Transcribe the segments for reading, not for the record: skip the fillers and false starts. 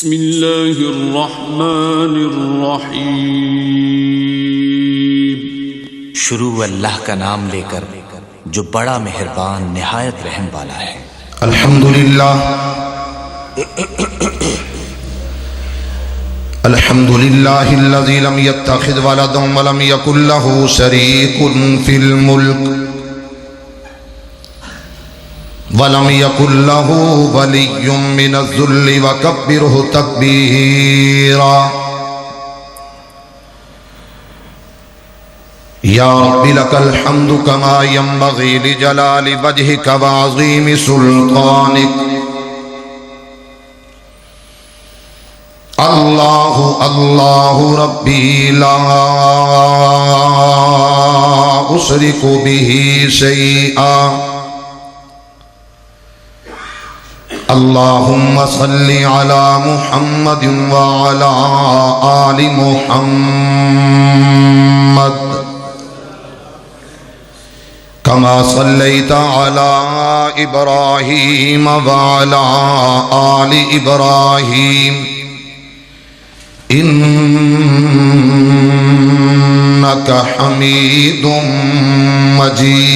بسم اللہ الرحمن الرحیم۔ شروع اللہ کا نام لے کر جو بڑا مہربان نہایت رحم والا ہے۔ الحمدللہ الحمدللہ الذی لم يتخذ ولدا ولم يكن له شریک فی الملک ولم يكن له ولی من الذل وکبرہ تکبیرا۔ یا رب لک الحمد کما ينبغی لجلال وجہک وعظیم سلطانک۔ اللہ اللہ ربی لا اشرک بہ شیئا۔ اللہم صل علی محمد وعلی آل محمد کما صلیت علی ابراہیم وعلی آل ابراہیم انک حمید مجید۔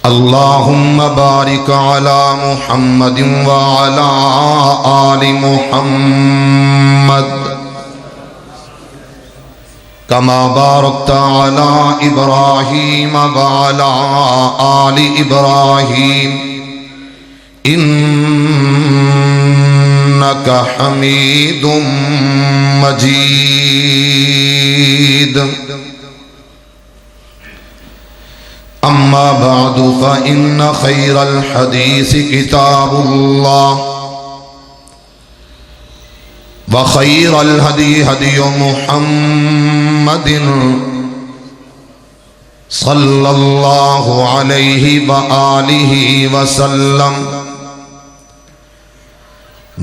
اللہم بارک علی محمد وعلی آل محمد کما بارکت علی ابراہیم وعلی آل ابراہیم انک حمید مجید۔ اما بعد فإن خیر الحدیث کتاب اللہ وخیر الہدی ہدی محمد صلی اللہ علیہ وآلہ وسلم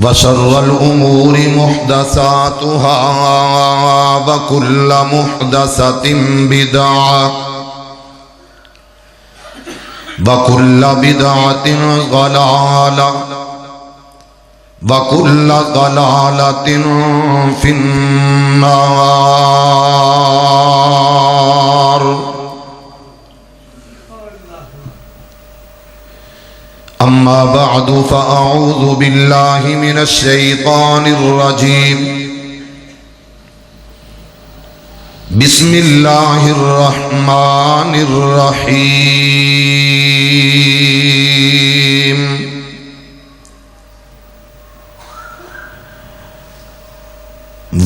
وشر الامور محدثاتها وكل محدثة بدعة وكل بدعة ضلالة وكل ضلالة في النار۔ اما بعد فاعوذ باللہ من الشیطان الرجیم۔ بسم اللہ الرحمن الرحیم۔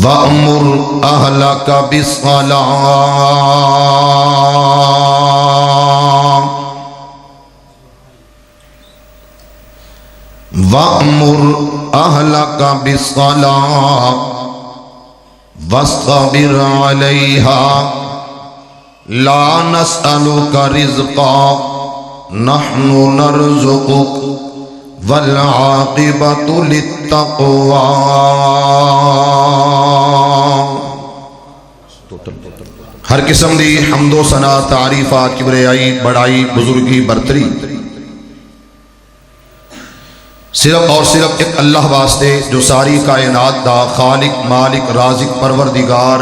وَأْمُرْ أَهْلَكَ بِالصَّلَاةِ وَأْمُرْ أَهْلَكَ بِالصَّلَاةِ وَاصْطَبِرْ عَلَيْهَا لَا نَسْأَلُكَ رِزْقًا نَحْنُ نَرْزُقُكَ وَالْعَاقِبَةُ لِلتَّقْوَى۔ ہر قسم دی حمد و ثنا تعریفات کبریائی بڑائی بزرگی برتری صرف اور صرف ایک اللہ واسطے جو ساری کائنات دا خالق مالک رازق پروردگار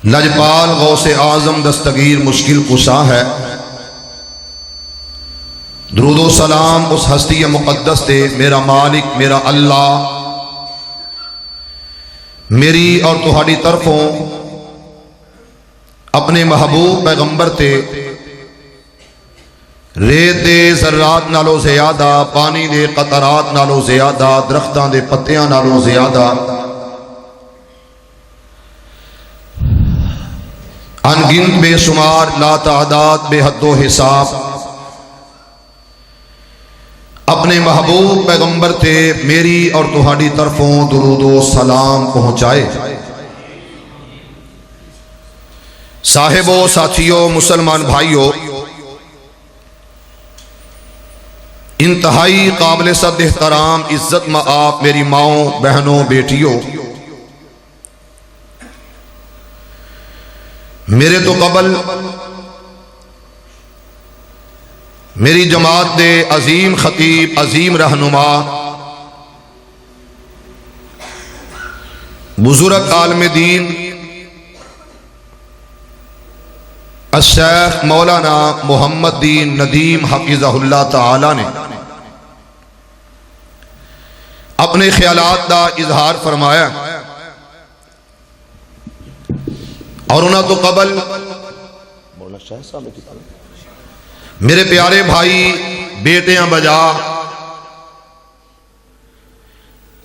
لجپال غوث اعظم دستگیر مشکل کشا ہے۔ درود و سلام اس ہستی مقدس تے میرا مالک میرا اللہ میری اور تہاڈی طرفوں اپنے محبوب پیغمبر تے ریت دے ذرات نالو زیادہ پانی دے قطرات نالو زیادہ درختاں دے پتیاں نالو زیادہ انگنت بے شمار لا تعداد بے حد و حساب اپنے محبوب پیغمبر تے میری اور تہاڈی طرفوں درود و سلام پہنچائے۔ صاحبو ساتھیو مسلمان بھائیو، انتہائی قابل صد احترام عزت مآب میری ماؤں بہنوں بیٹیوں، میرے تو قبل میری جماعت دے عظیم خطیب عظیم رہنما بزرگ عالم دین الشیخ مولانا محمد دین ندیم حفظہ اللہ تعالی نے اپنے خیالات دا اظہار فرمایا اور انہاں تو قبل میرے پیارے بھائی بیٹیاں بجا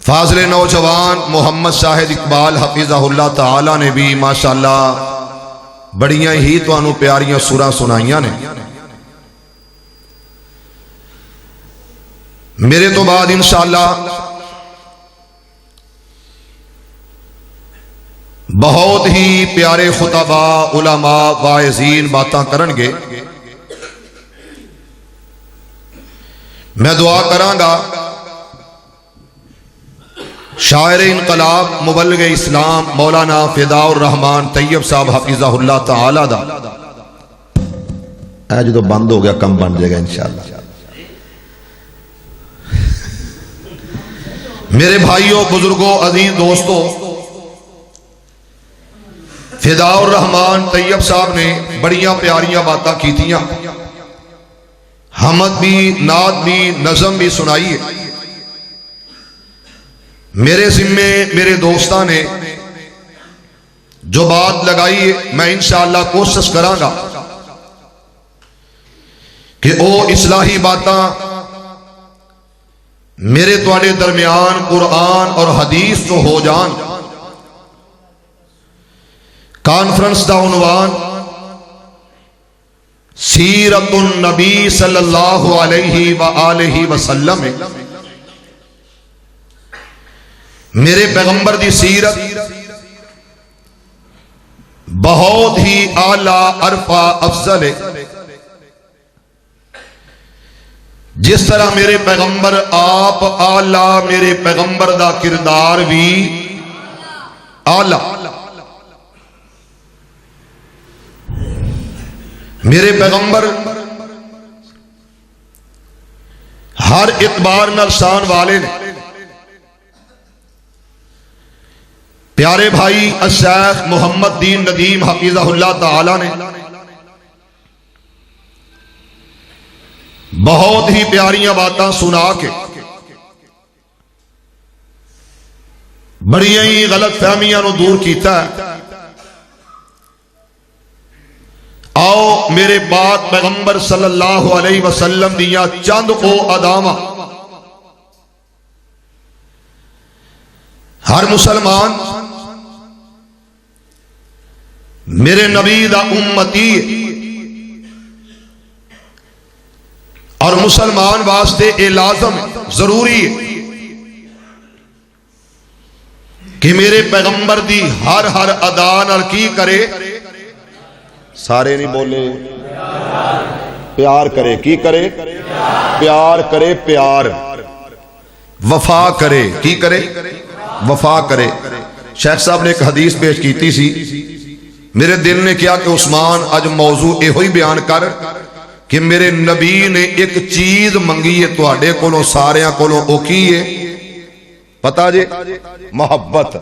فاضل نوجوان محمد شاہد اقبال حفظہ اللہ تعالی نے بھی ماشاءاللہ بڑیاں ہی تانوں پیاریاں سوراں سنائیاں نے. میرے تو بعد انشاءاللہ بہت ہی پیارے خطباء علماء واعظین باتاں کرن گے. میں دعا کراں گا شاعر انقلاب مبلغ اسلام مولانا فداء الرحمان طیب صاحب حفظہ اللہ تعالی دا اے جو بند ہو گیا کم بن جائے گا انشاءاللہ. میرے بھائیوں بزرگوں عزیز دوستوں فداء الرحمان طیب صاحب نے بڑیاں پیاریاں باتاں کیتیاں حمد بھی نعت بھی نظم بھی سنائی ہے. میرے ذمے میرے دوستاں نے جو بات لگائی ہے میں انشاءاللہ کوشش کراں گا کہ او اصلاحی باتاں میرے تواڈے درمیان قرآن اور حدیث تو ہو جان. کانفرنس دا عنوان سیرت النبی صلی اللہ علیہ وآلہ وسلم ہے. میرے پیغمبر دی سیرت بہت ہی اعلیٰ عرفہ افضل ہے. جس طرح میرے پیغمبر آپ اعلیٰ میرے پیغمبر دا کردار بھی اعلیٰ. میرے پیغمبر ہر اعتبار نال شان والے نے. پیارے بھائی الشیخ محمد دین ندیم حفظہ اللہ تعالی نے بہت ہی پیاریاں باتاں سنا کے بڑی ہی غلط فہمیاں نو دور کیتا ہے. آؤ میرے پاک پیغمبر صلی اللہ علیہ وسلم دیاں چند او اداواں ہر مسلمان میرے نبی دا امتی اور مسلمان واسطے اے لازم ضروری ہے کہ میرے پیغمبر دی ہر ادا نال کی کرے. سارے نہیں بولے پیار کرے. کی کرے؟ پیار کرے. پیار وفا کرے. کی کرے؟ وفا کرے. شیخ صاحب نے ایک حدیث پیش کیتی سی میرے دل نے کیا کہ عثمان اج موضوع یہ ہوئی بیان کر کہ میرے نبی نے ایک چیز منگی ہے تواڈے کولوں ساریاں کولوں او کی ہے پتہ جے؟ محبت.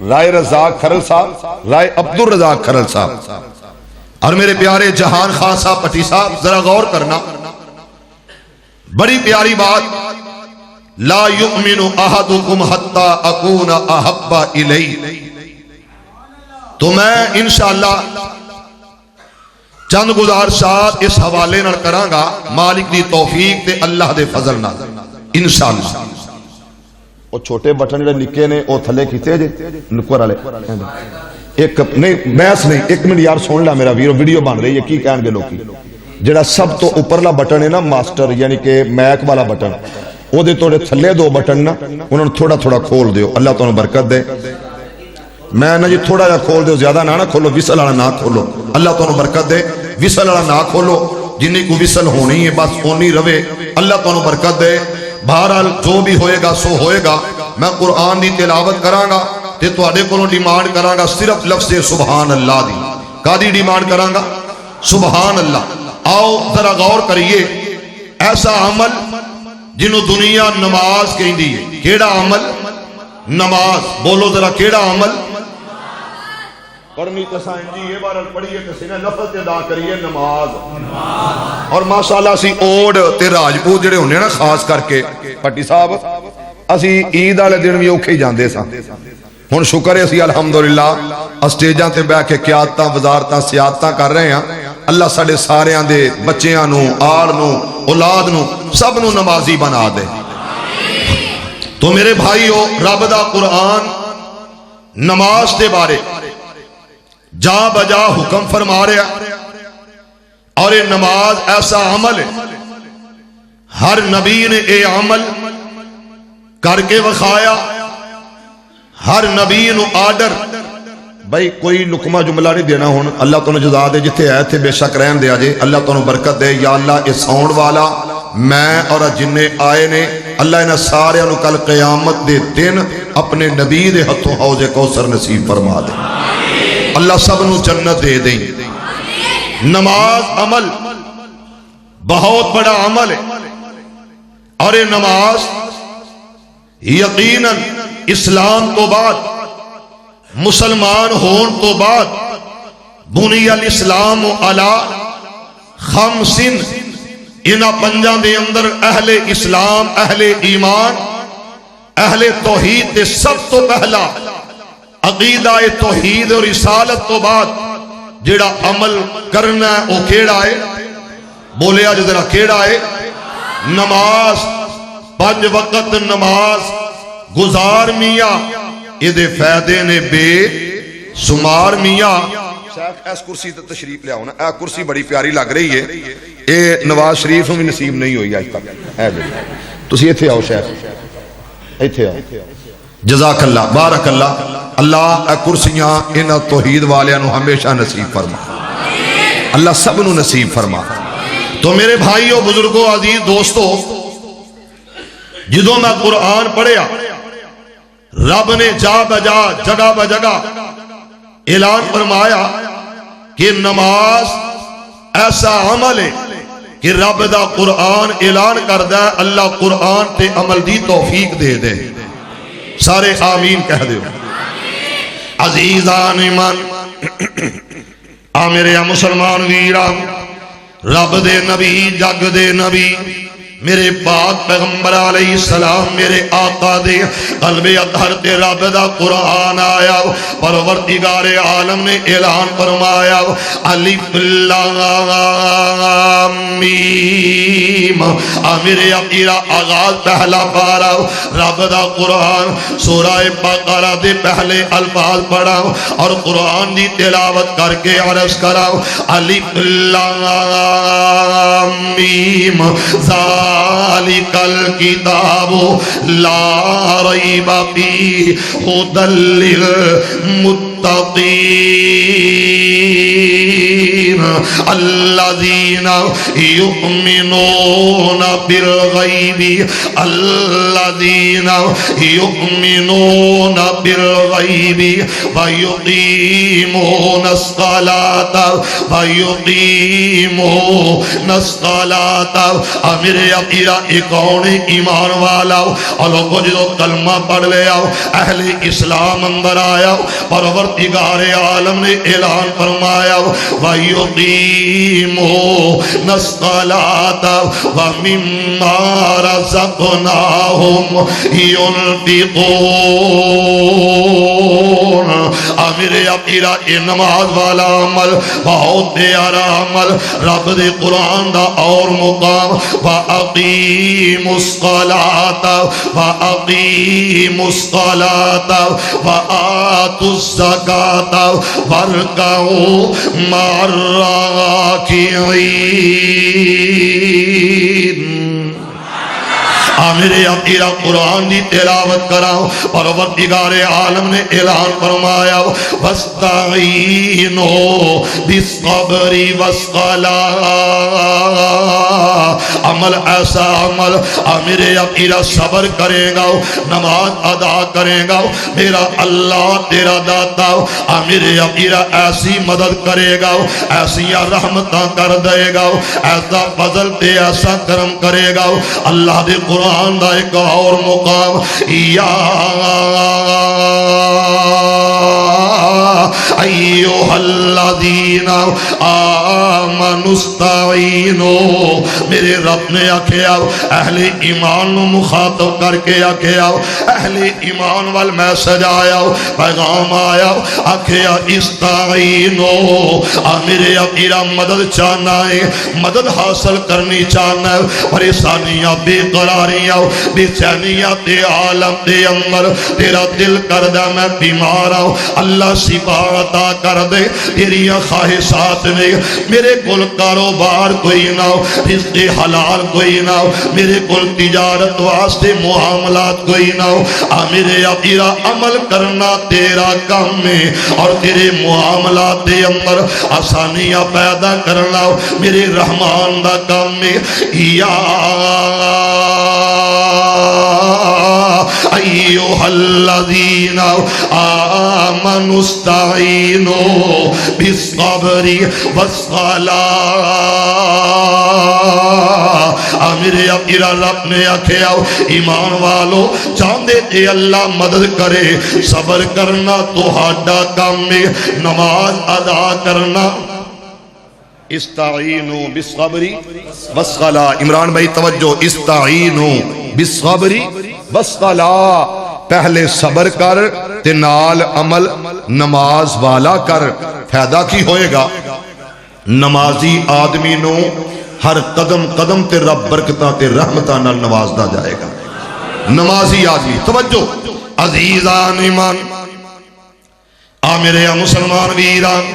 رائے رزاق کھرل صاحب رائے عبد الرزاق کھرل صاحب اور میرے پیارے جہان خان صاحب پٹی صاحب ذرا غور کرنا بڑی پیاری بات. لا یؤمن احدکم حتی اکون احب الیہ. تو میں انشاءاللہ چند گزارشات اس حوالے نال کراں گا مالک دی توفیق تے اللہ دے فضل نال انشاءاللہ. وہ چھوٹے بٹن جڑے نکے نے وہ تھلے کیتے جے نکور والے ایک نہیں بحث نہیں. ایک منٹ یار سن لا میرا ویرو ویڈیو بن رہی ہے کی کہن گے لوکی. جڑا سب تو اوپرلا بٹن ہے نا ماسٹر یعنی کہ میک والا بٹن او دے توڑے تھلے دو بٹن نا انہوں نے تھوڑا تھوڑا کھول دیو. اللہ تانوں برکت دے. میں نا جی تھوڑا جا کھول دیو زیادہ نہ کھولو. وصل والا نہ کھولو. اللہ تانوں برکت دے. وصل والا نہ کھولو. جنی کو وصل ہونی ہے بس اونی رہے. اللہ تانوں برکت دے. بہرحال جو بھی ہوئے گا سو ہوئے گا. میں قرآن دی تلاوت کراں گا تے تواڈے کولوں ڈیمانڈ کراں گا صرف لفظ سبحان اللہ دی. کادی ڈیمانڈ کراں گا؟ سبحان اللہ. آؤ ذرا غور کریے، ایسا عمل جنہوں دنیا نماز کہندی ہے، کیڑا عمل؟ نماز۔ بولو ذرا کیڑا عمل؟ پڑھنی تسائیں جی یہ بار پڑھیے کسی نے لفظ ادا کریے نماز۔ اور ماشاءاللہ سی اوڑ تے راجپوت جڑے ہونے نا خاص کر کے پٹی صاحب، اسی عید والے دن بھی اوکھے ہی جاندے ساں۔ ہن شکر ہے اسی الحمدللہ اسٹیجاں تے بیٹھ کے قیادتاں وزارتاں سیادتاں کر رہے ہیں۔ اللہ ساڈے ساریاں دے بچیاں نو، آل نو، اولاد نو سب نو نمازی بنا دے۔ تو میرے بھائیو، رب دا قرآن نماز دے بارے جا بجا حکم فرما رہا، اور یہ نماز ایسا عمل ہے ہر نبی نے اے عمل کر کے وکھایا، ہر نبی نو آرڈر۔ بھائی کوئی لقمہ جملہ نہیں دینا ہون، اللہ تانوں جزا دے، جتھے آئے تھے بے شک رہن دیا جے، اللہ تانوں برکت دے۔ یا اللہ اس ساؤنڈ والا میں اور جننے آئے نے، اللہ انہاں سارے نو کل قیامت دے دن اپنے نبی دے ہتھوں حوض کوثر نصیب فرما دے، اللہ سب نو جنت دے دیں۔ نماز عمل بہت بڑا عمل ہے، اور یہ نماز یقیناً اسلام تو بعد، مسلمان ہون تو بعد، بنی الاسلام علی خمس، انہاں پنجاں دے اندر اہل اسلام، اہل ایمان، اہل توحید دے سب تو پہلا عقیدہ توحید اور رسالت تو بعد جڑا عمل کرنا ہے وہ کیڑا ہے؟ بولیا جو ذرا کیڑا ہے؟ نماز۔ 5 وقت نماز گزار میاں، یہ دے فائدے نے بے شمار میاں۔ شیخ اس کرسی تے تشریف لے آؤ نا، اے کرسی بڑی پیاری لگ رہی ہے، اے نواز شریف میں نصیب نہیں ہوئی آج تک۔ اے جی تسی ایتھے آؤ شیخ، ایتھے آؤ، جزاک اللہ، بارک اللہ، اللہ اے کرسیاں انہاں توحید والیاں نو ہمیشہ نصیب فرما، اللہ سب نو نصیب فرما۔ تو میرے بھائیو، بزرگوں، عزیز دوستو، جدوں میں قرآن پڑھیا، رب نے جا بجا جگہ بجگہ اعلان فرمایا کہ نماز ایسا عمل ہے کہ رب دا قرآن اعلان کردہ ہے، اللہ قرآن تے عمل دی توفیق دے دے۔ سارے آمین کہہ دے۔ عزیزان ایمان، میرے مسلمان ویران، رب دے نبی، جگ دے نبی، میرے پاک پیغمبر علیہ السلام، میرے آقا دے قلب اطہر تے رب دا قرآن آیا، پروردگار عالم نے اعلان فرمایا، الف لام میم۔ میرے عقیدہ آغاز پہلا پارا رب دا قرآن، سورہ بقرہ دے پہلے الفاظ پڑھا اور قرآن دی تلاوت کر کے عرض کرا، الف لام میم ذالک الکتاب لا ریب فیہ ھدی للمتقین الذین یؤمنون بالغیب، الذین یؤمنون بالغیب ویقیمون الصلاۃ ویقیمون الصلاۃ۔ میرے عقیدہ ایک کون ایمان والا، اور لوگوں جو کلمہ پڑھ لیا، اہل اسلام اندر آیا، پروردگار عالم نے اعلان فرمایا، وَيُقِيمُونَ الصَّلَاةَ وَمِمَّا رَزَقْنَاهُمْ يُنْفِقُونَ۔ میرے عقیدہ یہ نماز والا عمل بہت پیارا عمل، رب دے قرآن دا اور مقام، وَأَقِيمُوا الصَّلَاةَ وَأَقِيمُوا الصَّلَاةَ وَآتُوا الزَّكَاةَ وَارْكَعُوا مَعَ الرَّاكِعِينَ۔ میرے عقیدہ قرآن دی تلاوت کراؤ، پروردگار عالم نے اعلان فرمایا، وَاسْتَعِینُوا بِالصَّبْرِ وَالصَّلَاةِ عمل ایسا عمل میرے عقیدہ صبر کرے گا نماز ادا کرے گا میرا اللہ تیرا داتا میرے عقیدہ ایسی مدد کرے گا ایسی رحمتاں کر دے گا ایسا فضل تے ایسا کرم کرے گا اللہ دے قرآن دا ایک اور مقام یا ایوہ الذین آمنوا استعینوا میرے رب نے آکھیا اہل ایمان مخاطب کر کے آکھیا اہل ایمان وال میسج آیا پیغام آیا آکھیا استعینوا میرے عقیدہ مدد چاہنا ہے مدد حاصل کرنی چاہنا ہے پریشانیاں بے قراریاں بے چینیاں تے عالم دے اندر تیرا دل کر دے میں بیمار ہوں اللہ شفا عطا کر دے تیری خواہشات نے میرے کل کاروبار کوئی نہ ہو رزق حلال کوئی نہ ہو میرے کل تجارت واسطے معاملات کوئی نہ ہو میرے عقیدہ عمل کرنا تیرا کام ہے اور تیرے معاملات دے اندر آسانیاں پیدا کرنا میرے رحمان دا کام ہے یا ایوہ الذین آمنوا استعینوا بالصبر والصلاۃ میرے عقیدہ رب نے آکھیا ایمان والو چاہندے تے اللہ مدد کرے صبر کرنا تہاڈا کام ہے نماز ادا کرنا استعینوا بالصبر والصلاۃ عمران بھائی توجہ استعینوا بالصبر والصلاۃ پہلے صبر کر تے نال عمل نماز والا کر فائدہ کی ہوئے گا نمازی آدمی نو ہر قدم قدم تے رب برکتاں تے رحمتاں نال نوازدا جائے گا نمازی آدمی توجہ عزیزان ایمان میرے مسلمان ویران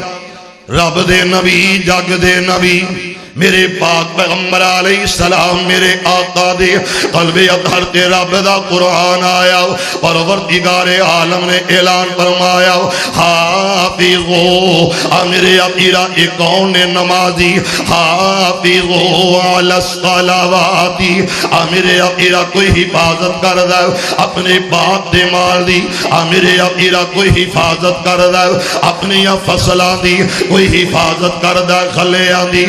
رب دے نبی جگ دے نبی میرے پاک پیغمبر علیہ السلام میرے آقا دے قلب اطہر تے رب دا قرآن آیا پروردگار عالم نے اعلان فرمایا حافظو میرے عقیدہ ایک کون نے نمازی حافظو علی الصلوات میرے عقیدہ کوئی حفاظت کر دے اپنے باپ دے مال دی میرے عقیدہ کوئی حفاظت کر دے اپنی فصلان دی کوئی حفاظت کر دے خلیان دی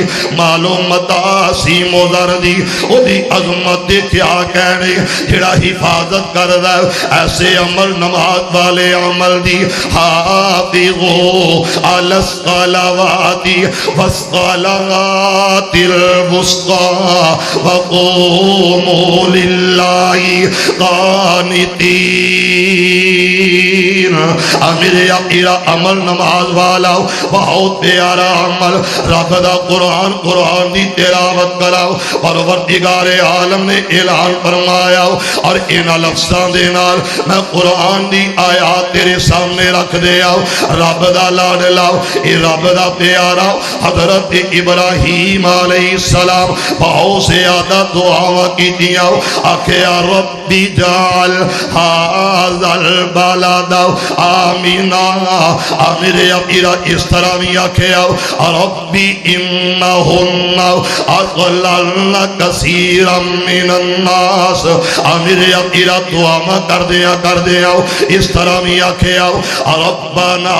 متا موزر دی او دی عظمت دی کیا کہنے جڑا حفاظت کر دے ایسے عمل نماز والے عمل دی حافظو علی الصلوات والصلاۃ الوسطی وقوموا للہ قانتین میرے عقیدہ عمل نماز والا بہت پیارا عمل رب دا قرآن دی تلاوت کراؤ پروردگار عالم نے اعلان فرمایا اور ان لفظاں دے نال میں قرآن دی آیات تیرے سامنے رکھ دیا رب دا لاڈلا اے رب دا پیارا حضرت ابراہیم علیہ السلام بہت سے زیادہ دعاواں کیتیاں آکھیا ربی جعل ھذا البلد آمنا میرے عقیدہ اس طرح بھی آکھیا ربی انہن اضللن کثیرا من الناس میرے عقیدہ دعا میں کر دیا اس طرح بھی آکھیا ربنا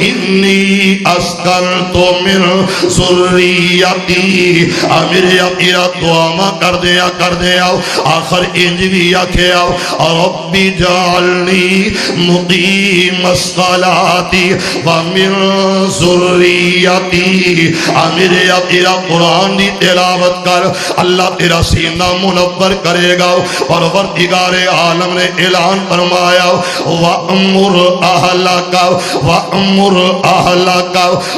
انی اسکنت من ذریتی میرے عقیدہ دعا میں کر دیا آخر انج بھی آکھیا ربی جعلنی مقیم الصلاۃ ومن ذریتی میرے عقیدہ قرآن دی تلاوت کر اللہ تیرا سینہ منور کرے گا پروردگار عالم نے اعلان فرمایا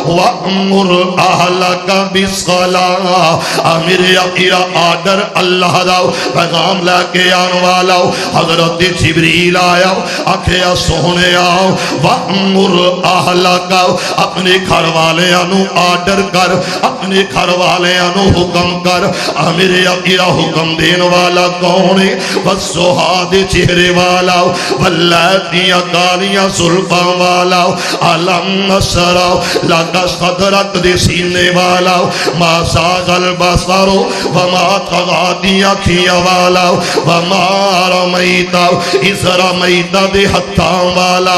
وَأْمُرْ أَهْلَكَ بِالصَّلَاةِ میرے عقیدہ آرڈر اللہ دا پیغام لے کے آنے والا حضرت جبریل آیا آکھیا سونے آؤ وَأْمُرْ أَهْلَكَ اپنے گھر والے انو آرڈر کر اپنے گھر والے انو حکم کر میرے عقیدہ حکم دین والا کون ہے والضحیٰ دے چہرے والا واللیل کالیاں زلفاں والا علم نشرح لک صدرک دے سینے والا ما زاغ البصر وما طغى دی اکھیاں والا وما رمیت اذ رمیت دے ہتھاں والا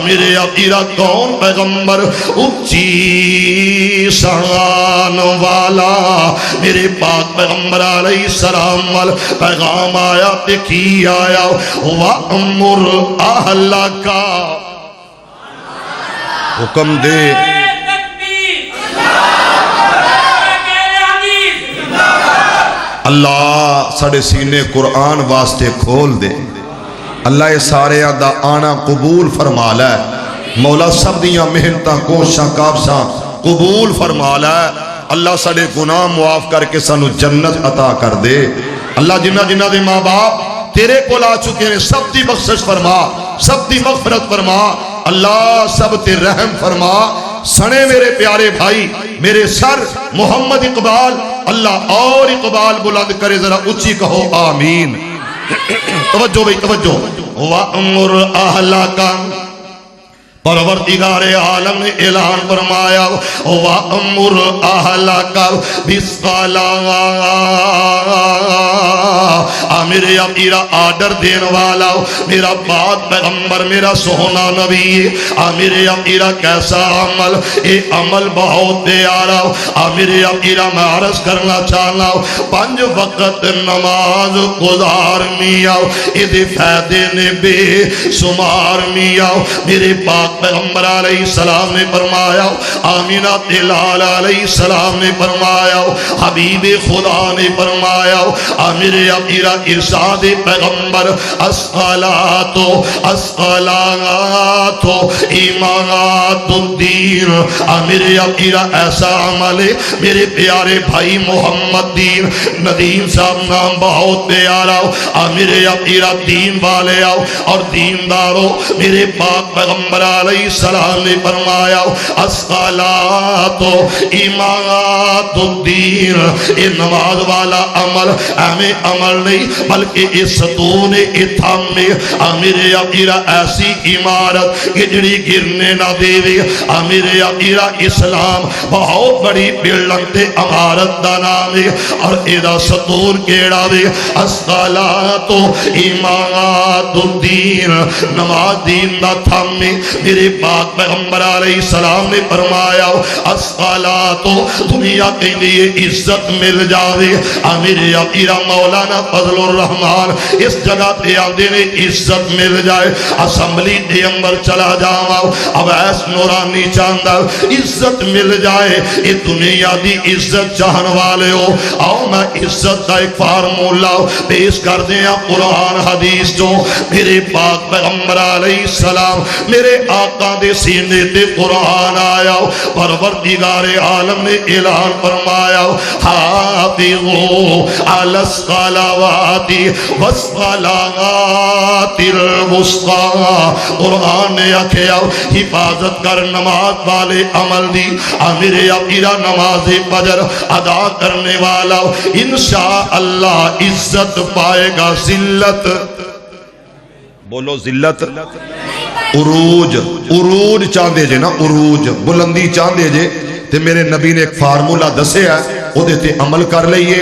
میرے اپیرا کون پیغمبر اچھی شان والا میرے پاک پیغمبر علیہ السلام وال پیغام آیا تے کی آیا وَأْمُرْ أَهْلَكَ حکم دے اللہ ساڑے سینے قرآن واسطے کھول دے اللہ یہ سارے دا آنا قبول فرما لے مولا سب دیاں محنتاں کوشاں کابساں قبول فرما لے اللہ ساڑے گناہ معاف کر کے سانو جنت عطا کر دے اللہ جنہ جنہ دے ماں باپ تیرے کو لا چکے ہیں سب دی بخشش فرما سب دی مغفرت فرما اللہ سب تے رحم فرما سنے میرے پیارے بھائی میرے سر محمد اقبال اللہ اور اقبال بلند کرے ذرا اچھی کہو آمین توجہ بھئی توجہ وَأْمُرْ أَهْلَكَ پروردگار عالم نے اعلان فرمایا وَأْمُرْ أَهْلَكَ بِالصَّلَاةِ میرے میرا آرڈر دین والا میرا پاک پیغمبر میرا سونا نبی میرے میرا کیسا عمل اے عمل بہت پیارا میرے میرا میں عرض کرنا چاہنا 5 وقت نماز گزار میاں ادھے فائدے نے بے شمار میاں میرے پاک پیغمبر علیہ السلام نے فرمایا آمینہ دلال علیہ السلام نے فرمایا حبیب خدا نے فرمایا میرے میرا ارشاد پیغمبر الصلاۃ امارات الدین میرے میرا ایسا عمل ہے میرے پیارے بھائی محمد دین ندیم صاحب نام بہت پیارا میرے میرا دین والے آؤ اور دیندارو میرے پاک پیغمبر علیہ السلام نے فرمایا الصلاۃ امارات الدین یہ نماز والا عمل ہمیں عمل نہیں بلکہ اس ستون اتھام میں میرے میرا ایسی عمارت کہ جڑی گرنے نہ دے میرے میرا اسلام بہت بڑی بلڈنگ تے عمارت دا نام ہے اور ایدہ ستون کیڑا دے الصلاۃ امارات الدین نماز دین دا تھام میں میرے پاک پیغمبر علیہ السلام نے فرمایا الصلاۃ دنیا کے لیے عزت مل جاوے میرے میرا مولانا فضل الرحمان اس جگہ پہ آندے نے عزت مل جائے اسمبلی دے اندر چلا جاؤ اب ایس نورانی چاندہ عزت مل جائے یہ دنیا دی عزت چاہن والے ہو آؤ میں عزت کا ایک فارمولہ پیش کر دیا قرآن حدیث جو میرے پاک پیغمبر علیہ السلام میرے آقا دے سینے تے قرآن آیا پروردگار عالم نے اعلان فرمایا حافظوا علی الصلوات والصلاۃ الوسطی قرآن نے آکھیا حفاظت کر نماز والے عمل دی میرے میرا نماز فجر ادا کرنے والا انشاءاللہ عزت پائے گا ذلت بولو ذلت عروج عروج چاندے جے نا عروج بلندی چاندے جے تے میرے نبی نے ایک فارمولہ دسے ہے او دیتے عمل کر لئیے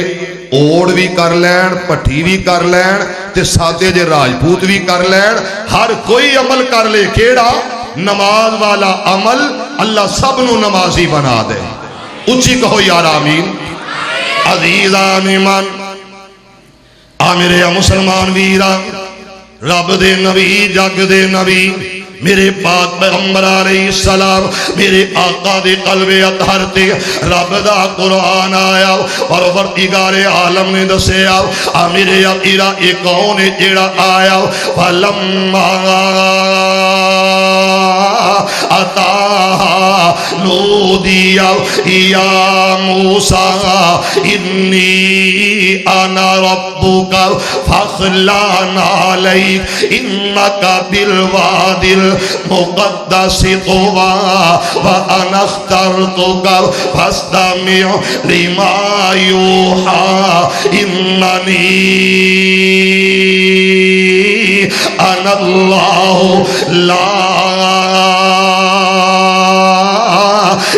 اوڑ بھی کر لین پٹھی بھی کر لین تے ساتھے جے راجپوت بھی کر لین ہر کوئی عمل کر لے کیڑا نماز والا عمل اللہ سب نو نمازی بنا دے اچھی کہو یار آمین عزیزان من میرے مسلمان ویرا رب دے نبی جگ دے نبی میرے پاک پیغمبر علیہ السلام میرے آقا دے قلب اطہر تے رب دا قرآن آیا پروردگار عالم نے دسیا میرے میرا ایک کون جڑا آیا فلما اتاها نودي يا موسى إني أنا ربك فاخلع عليك إنك بالوادي المقدس طوى وأنا اخترتك فاستمع لما يوحى إنني أنا الله لا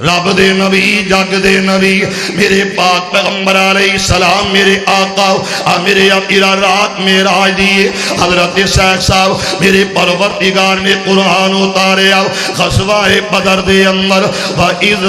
رب دے نبی جگ دے نبی میرے پاک پیغمبر علیہ السلام میرے آقا میرے اپیرا رات معراج دیے حضرت شیخ صاحب میرے پروردگار نے قرآن اتارے غزوہ بدر دے اندر وَإِذْ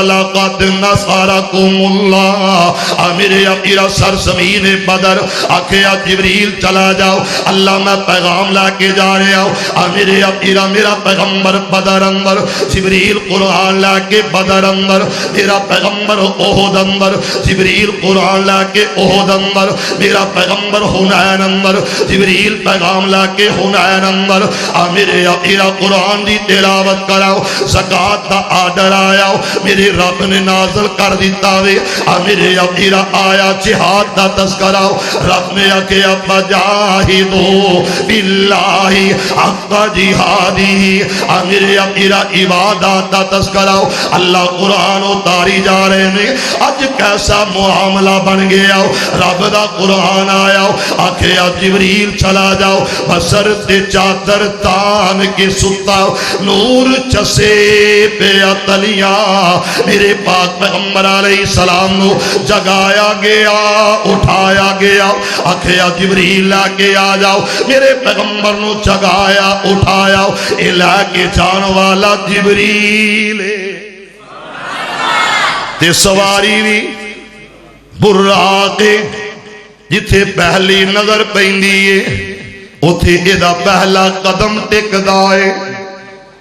لَقَدْ نَصَرَكُمُ اللَّهُ میرے اپیرا سرزمین بدر آکھیا جبریل چلا جاؤ اللہ میں پیغام لا کے جا رہا ہوں میرے اپیرا میرا پیغمبر بدر اندر جبریل قرآن لا کے بدر اندر میرا پیغمبر احد اندر جبریل قرآن لا کے احد اندر میرا پیغمبر حنین اندر جبریل پیغام لا کے حنین اندر میرے اپیرا قرآن دی تلاوت کراؤ زکاة دا آڈر آیا میرے رب نے نازل کر دیتا وے میرے اپیرا آیا جہاد دا تذکراؤ رب نے اکے ابا جاہدو باللہ حق جہادی میرے اپیرا عبادات دا تذکراؤ اللہ قرآن اتاری جا رہے نے اج کیسا معاملہ بن گیا رب دا قرآن آیا آکھیا جبریل چلا جاؤ بسر تے چادر تان کے ستا نور چسے پہ اتلیاں میرے پاک پیغمبر علیہ السلام نو جگایا گیا اٹھایا گیا آکھیا جبریل لا کے آ جاؤ میرے پیغمبر نو جگایا اٹھایا اے لا کے جان والا جبریل تے سواری بھی براق جتھے پہلی نظر پیندی ہے اتھے ایدہ پہلا قدم ٹکدا ہے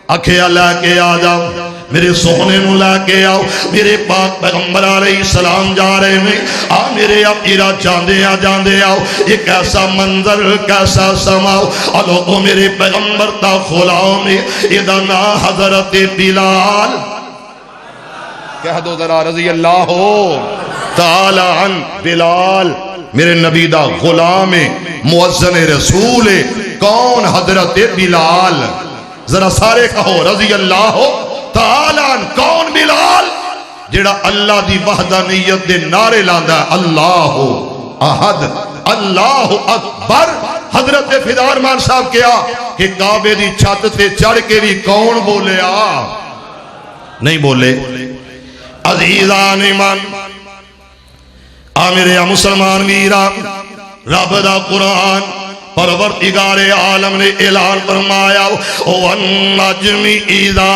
اکھیا لے کے آ جاؤ میرے سونے نو لے کے آؤ میرے پاک پیغمبر علیہ السلام جا رہے ہیں میرے اپیرا جاندے آؤ ایک ایسا منظر کیسا سماؤ الو میرے پیغمبر تا غلام ایدہ نا حضرت بلال کہہ دو ذرا رضی اللہ تعالی عن بلال میرے نبی دا غلام مؤذن رسول کون حضرت بلال ذرا سارے کہو رضی اللہ تعالی عن کون بلال جڑا اللہ دی وحدانیت دے نعرے لاندا ہے اللہ احد اللہ اکبر حضرت فدارمان صاحب کیا کہ کعبے دی چھت تے چڑھ کے بھی کون بولے نہیں بولے عزیزان ایمان میرے مسلمان میرا رب دا قرآن پروردگار عالم نے اعلان فرمایا وَالنَّجْمِ إِذَا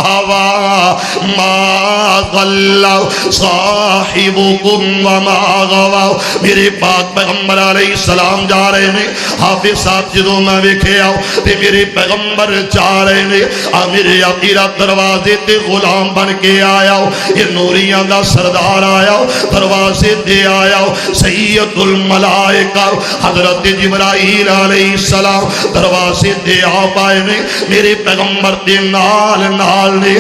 هَوَى مَا ضَلَّ صَاحِبُكُمْ وَمَا غَوَى میرے پاک پیغمبر علیہ السلام جا رہے ہیں حافظ صاحب جدوں میں ویکھے آؤ تے میرے پیغمبر جا رہے ہیں میرے اپیرا دروازے تے غلام بن کے آیا یہ نوریاں دا سردار آیا دروازے تے آیا سید الملائکہ حضرت جبرائیل علیہ السلام دروازے تے آپ آئے نے میرے پیغمبر تے نال نے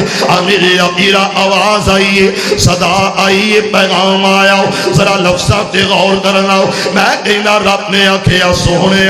میرے اپیرا آواز آئیے صدا آئیے پیغام آیا ذرا لفظہ تے غور کرنا میں کہنا رب نے آکھیا سونے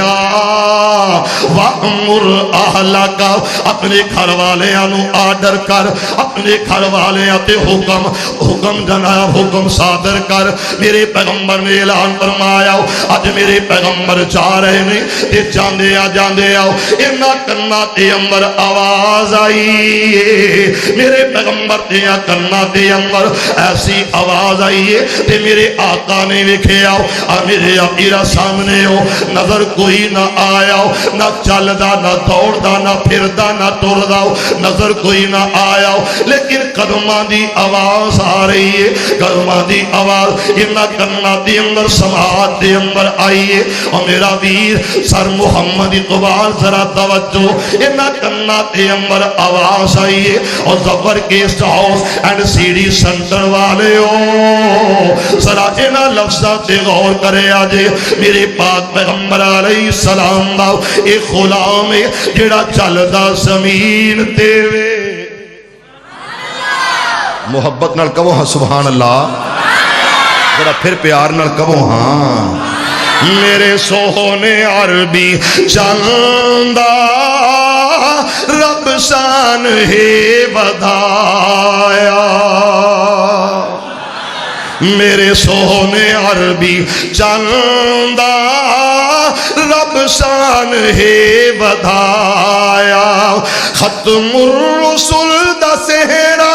وَأْمُرْ أَهْلَكَ اپنے گھر والے انو آڈر کر اپنے گھر والے تے حکم جناب حکم صادر کر میرے پیغمبر نے اعلان فرمایا آج میرے پیغمبر جا رہے ہیں تے جاندے آؤ انہاں کرنا تے اندر آواز آئی میرے پیغمبر تے کرنا تے اندر ایسی آواز آئی تے میرے آقا نے ویکھے آؤ میرے اپیرا سامنے ہو نظر کوئی نہ آیا نہ چلدا نہ دوڑدا نہ پھردا نہ ٹردا نظر کوئی نہ آیا لیکن قدماں دی آواز آ رہی ہے قدماں دی آواز انہاں کرنا تے اندر سماعت دے اندر آئی ہے اور میرا ویر سر محمد اقبال ذرا توجہ انہاں کرنا تے اندر آواز آئی ہے اور زبر guest house and C D centre والے ہو ذرا انہاں لفظاں تے غور کرے آجے میرے پاک پیغمبر علیہ السلام دا ایک غلام ہے جڑا چلدا زمین تے وے محبت نال کہو ہاں سبحان اللہ ذرا پھر پیار نال کہو ہاں میرے سونے عربی چندہ رب شان ہے بدھایا میرے سونے عربی چندہ رب شان ہے بدھایا ختم الرسل دا سہرا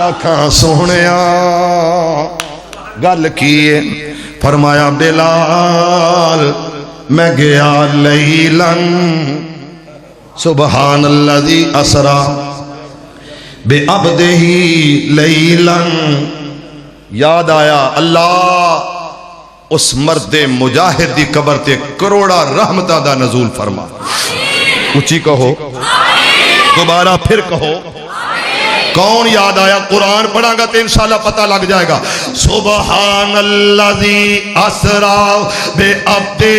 آکھاں سونیا گل کیے فرمایا بلال میں گیا لیلن سبحان الذی اسرا بعبدہ لیلن یاد آیا اللہ اس مرد مجاہد دی قبر تے کروڑا رحمتہ دا نزول فرما اچھی کہو دوبارہ پھر کہو کون یاد آیا قرآن پڑھا گا تو انشاءاللہ پتہ لگ جائے گا سبحان الذی اسرا بعبدہ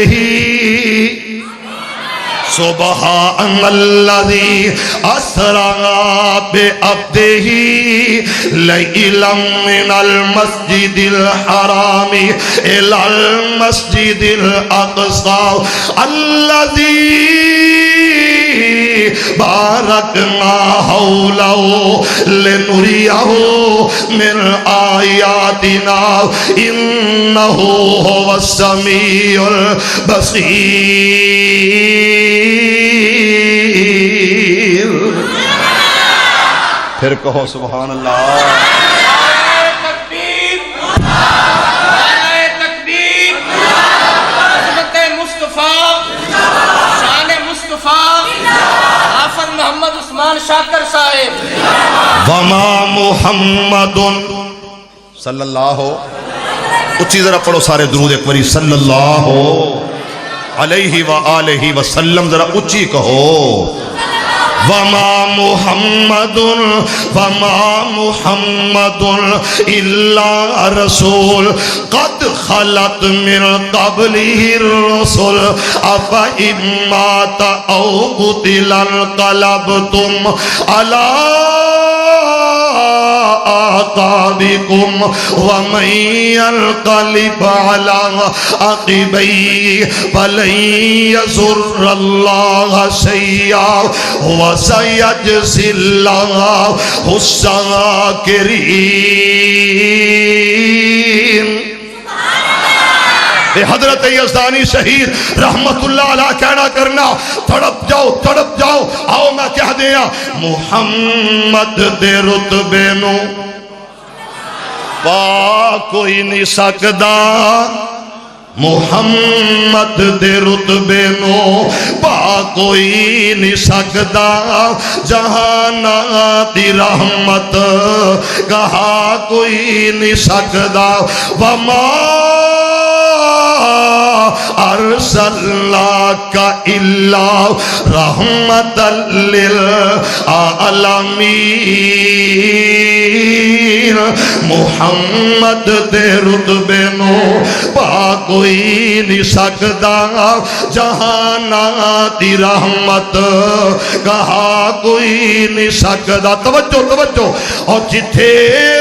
سبحان الذی اسرا بعبدہ لیلا من المسجد الحرام الى المسجد الاقصى الذی بارکنا حولہ لنریہ من آیاتنا انہ هو السمیع البصیر پھر کہو سبحان اللہ محمد عثمان شاکر صاحب وما محمد صلی اللہ اچھی ذرا پڑھو سارے درود ایک باری صلی اللہ علیہ وآلہ وسلم ذرا اچھی کہو وما محمد الا رسول قد خلت من قبله الرسل افإن مات او قتل انقلبتم على آقابكم ومن ينقلب على عقبيه فلن يضر الله شيئا وسيجزي الله الشاكرين حضرت یزدانی شہید رحمت اللہ علیہ کہنا کرنا تڑپ جاؤ آؤ میں کہہ دیا محمد دے رتبے نو پا کوئی نہیں سکدا محمد دے رتبے نو پا کوئی نہیں سکدا جہانا دی رحمت کہا کوئی نہیں سکدا وما ارسلناک الا رحمتا للعالمین محمد دے رتبے نو پا کوئی نہیں سکدا جہانا دی رحمت کہا کوئی نہیں سکدا توجہ اور جتھے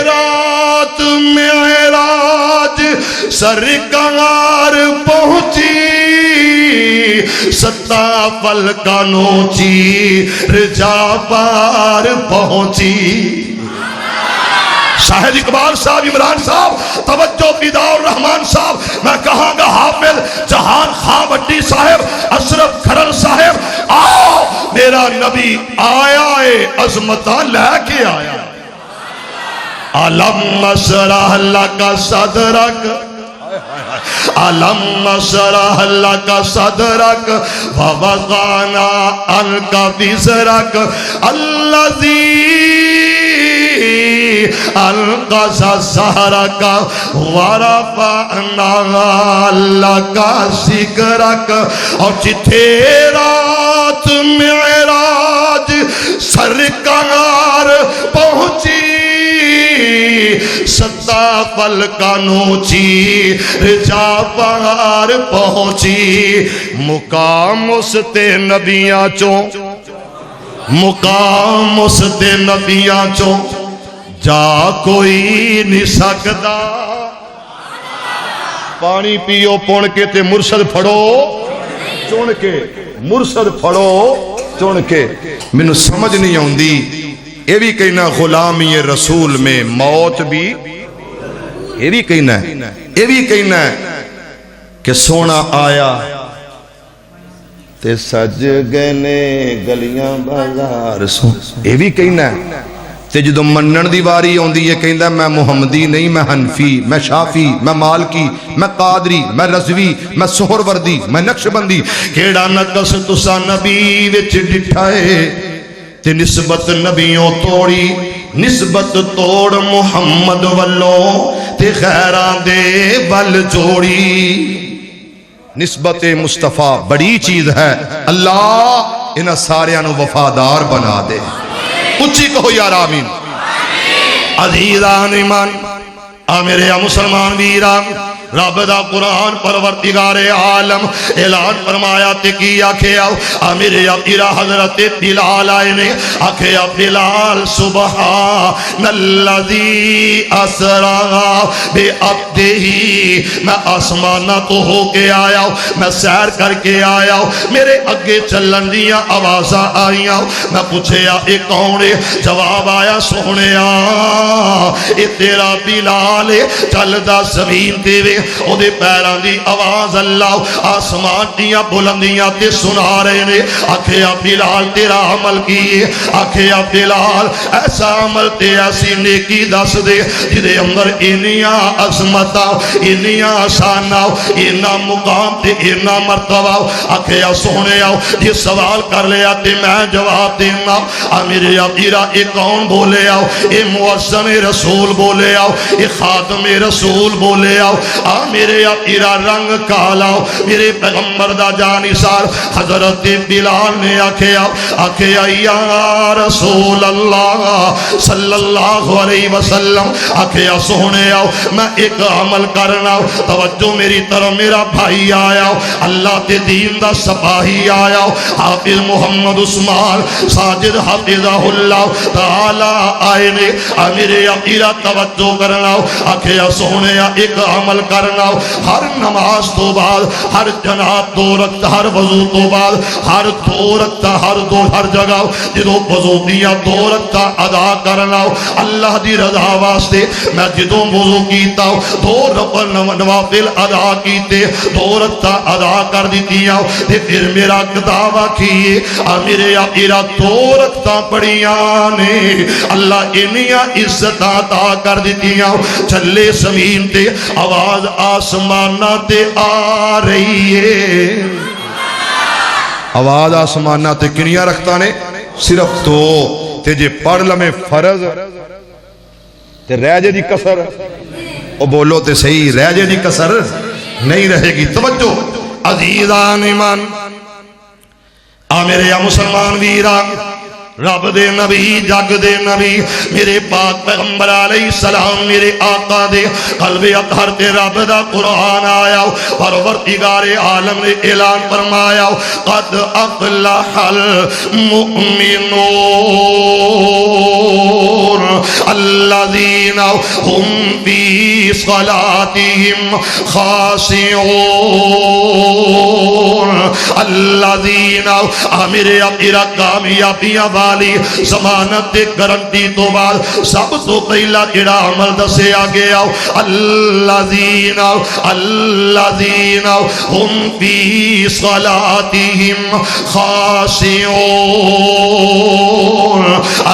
رات معراج سرکار پہنچی ستا فلکانوں چی رجا پار پہنچی شاہد اقبال صاحب عمران صاحب توجہ فدا الرحمان صاحب میں کہاں گا حافظ جہان خان بٹی صاحب اشرف کھرل صاحب آؤ میرا نبی آیا ہے عظمتہ لے کے آیا علم نشرح لک صدرک علم نشرح لک صدرک ووضعنا عنک وزرک الذی انقض ظہرک ورفعنا لک ذکرک اور جتھے رات معراج سرکار پہنچی ستا فلکانوں چی رجا پار پہنچی مقام اس تے نبیاں چوں مقام اس تے نبیاں چوں جا کوئی نہیں سکدا پانی پیو پون کے تے مرشد پھڑو چون کے مرشد پھڑو چون کے میں سمجھ نہیں آؤندی یہ بھی کہنا غلامی رسول میں موت بھی یہ بھی کہنا ہے کہ سونا آیا تے سج گئے نے گلیاں بازار یہ بھی کہنا ہے تے جدوں منن دی واری آندی ہے کہندا میں محمدی نہیں، میں حنفی، میں شافی، میں مالکی، میں قادری، میں رضوی، میں سہروردی، میں نقشبندی۔ کیڑا نقص تساں نبی وچ ڈٹھا ہے تے نسبت نبیوں توڑی، نسبت توڑ محمد والوں تے غیراں دے ول جوڑی۔ نسبت مصطفیٰ بڑی چیز ہے، اللہ انہاں ساریاں نو وفادار بنا دے۔ اچھی کہو یار آمین۔ عزیزان ایمان، میرے مسلمان ویران، رب دا قرآن پروردگار عالم اعلان فرمایا تے کی آکھیا میرے ابیرا حضرت بلال آئے نے آکھیا بلال سبحان الذی اسرا بے عبدہی، میں آسمانہ تو ہو کے آیا ہوں، میں سیر کر کے آیا ہوں، میرے اگے چلن دیاں آوازاں آئیاں، میں پوچھیا اے کون ہے؟ جواب آیا سونیا اے تیرا بلال ہے، چلدا زمین تے وے او دے پیران دی آواز اللہ آسمان دیاں بلندیاں تے سنا رہے نے۔ آکھیا بلال تیرا عمل کیے، آکھیا بلال ایسا عمل تے ایسی نیکی دس دے جدے اندر انیاں عظمتاں، انیاں شاناں، انہاں مقام تے انہاں مرتبہ۔ آکھیا سونے آؤ یہ سوال کر لیا تے میں جواب دینا۔ میرے ابیرا اے کون بولے آؤ؟ اے مؤذن رسول بولے آؤ، اے خادم رسول بولے آؤ۔ میرے ابیرا رنگ کالاؤ، میرے پیغمبر دا جانثار حضرت بلال نے آکھیا یا رسول اللہ صلی اللہ علیہ وسلم، آکھیا سونے آؤ میں ایک عمل کرنا، توجہ میری طرف، میرا بھائی آیا اللہ تے دین دا سپاہی آیا حافظ محمد عثمان ساجد حافظہ اللہ تعالی آئے نے۔ میرے ابیرا توجہ کرنا، آکھیا سونے ایک عمل کرنا، ہر نماز تو بعد، ہر جناب دو رکعت، ہر وضو تو بعد، ہر دو رکعت، ہر جگہ جدو وضو دیا دو رکعت ادا کرنا اللہ دی رضا واسطے۔ میں جدو وضو کیتا دو نوافل ادا کیتے، دو رکعت ادا کر دیتیاں تے پھر میرا دعویٰ کیے میرے ابیرا دو رکعتاں پڑھیاں نے، اللہ انیاں عزت عطا کر دیتیاں۔ چلے زمین تے آواز آسمانہ تے آ رہی ہے، آواز آسمانہ تے کنیاں رکھتا نے صرف دو تے جے پڑھ لمیں فرض تے رہ جے دی کسر، او بولو تے صحیح، رہ جے دی کسر نہیں رہے گی۔ توجہ عزیزان ایمان، میرے یا مسلمان ویران، رب دے نبی جگ دے نبی میرے پاک پیغمبر علیہ السلام میرے آقا دے قلب اطہر تے رب دا قرآن آیا، پروردگار عالم نے اعلان فرمایا قد افلح المؤمنون الذین هم فی صلاتهم خاشعون الذین میرے ابیرا کامیابیاں والی ضمانت گارنٹی تو بعد سب تو پہلا جڑا عمل دسیا گیا الذین هم فی صلاتهم خاشعون۔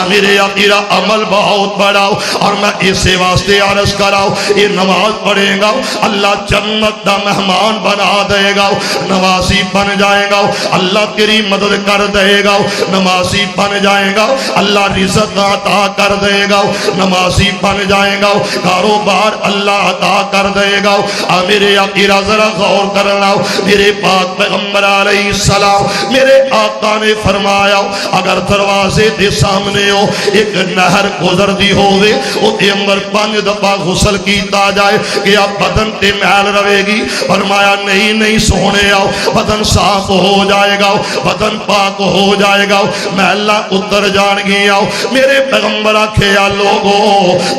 میرے ابیرا عمل بہت بڑا اور میں اسے واسطے عرض کراؤ، یہ نماز پڑھے گا اللہ جنت دا مہمان بنا دے گا، نمازی بن جائے گا اللہ تیری مدد کر دے گا، نمازی بن جائے گا اللہ رزق عطا کر دے گا، نمازی بن جائے گا کاروبار اللہ عطا کر دے گا۔ میرے ابیرا ذرا غور کرنا، میرے پاک پیغمبر علیہ السلام میرے آقا نے فرمایا اگر دروازے دے سامنے ہو ایک نہر گزر دی ہوئے او دے اندر 5 دفعہ غسل کیتا جائے کہ اب بدن تے میل رہے گی، فرمایا نہیں سونے آؤ بدن صاف ہو جائے گا، بدن پاک ہو جائے گا، محلہ اتر جان گیا۔ میرے پیغمبر آکھیا لوگو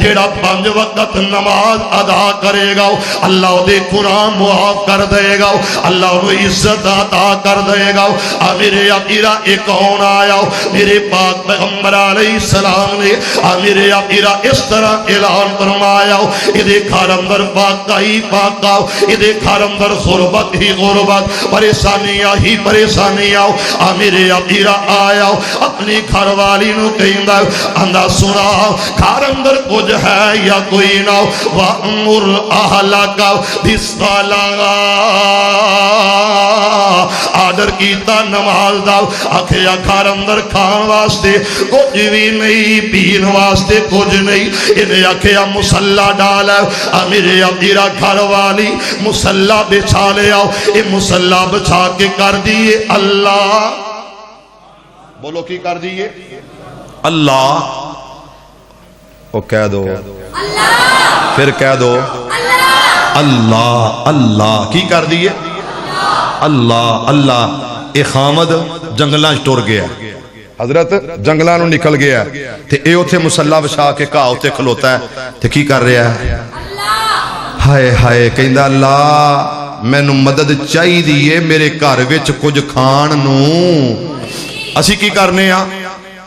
جیڑا 5 وقت نماز ادا کرے گا اللہ دے گناہ معاف کر دے گا، اللہ انہوں عزت عطا کر دے گا۔ میرے ابیرا ایک کون آیا میرے پاک پیغمبر علیہ السلام نے میرے میرے آقا اس طرح اعلان فرمایا ادھے گھر اندر واقعی واقع ادھے گھر اندر غربت ہی غربت پریشانیاں ہی پریشانیاں میرے آقا آیا اپنی گھر والی نو کہندا آندا سنا گھر اندر کچھ ہے یا کوئی نہ وَأْمُرْ أَهْلَكَ بِالصَّلَاةِ آرڈر کیتا نماز دا آکھیا گھر اندر کھان واسطے کچھ بھی نہیں پین واسطے کچھ نہیں انہیں آکھیا مسلح ڈالا میرے آقا گھر والی مسلح بچھا لے آؤ یہ مسلح بچھا کے کر دیئے اللہ بولو کی کر دیئے اللہ وہ کہہ دو اللہ پھر کہہ دو اللہ اللہ کی کر دیئے اللہ اللہ اے خامد جنگلاں ٹر گیا حضرت جنگلاں نو نکل گیا تے اے اوتھے مسلح بچھا کے کہا اوتھے کھلوتا ہے تے کی کر رہا ہے ہائے ہائے کہندا اللہ مینوں مدد چاہی دیئے میرے گھر وچ کچھ کھان نو اسی کی کرنے ہاں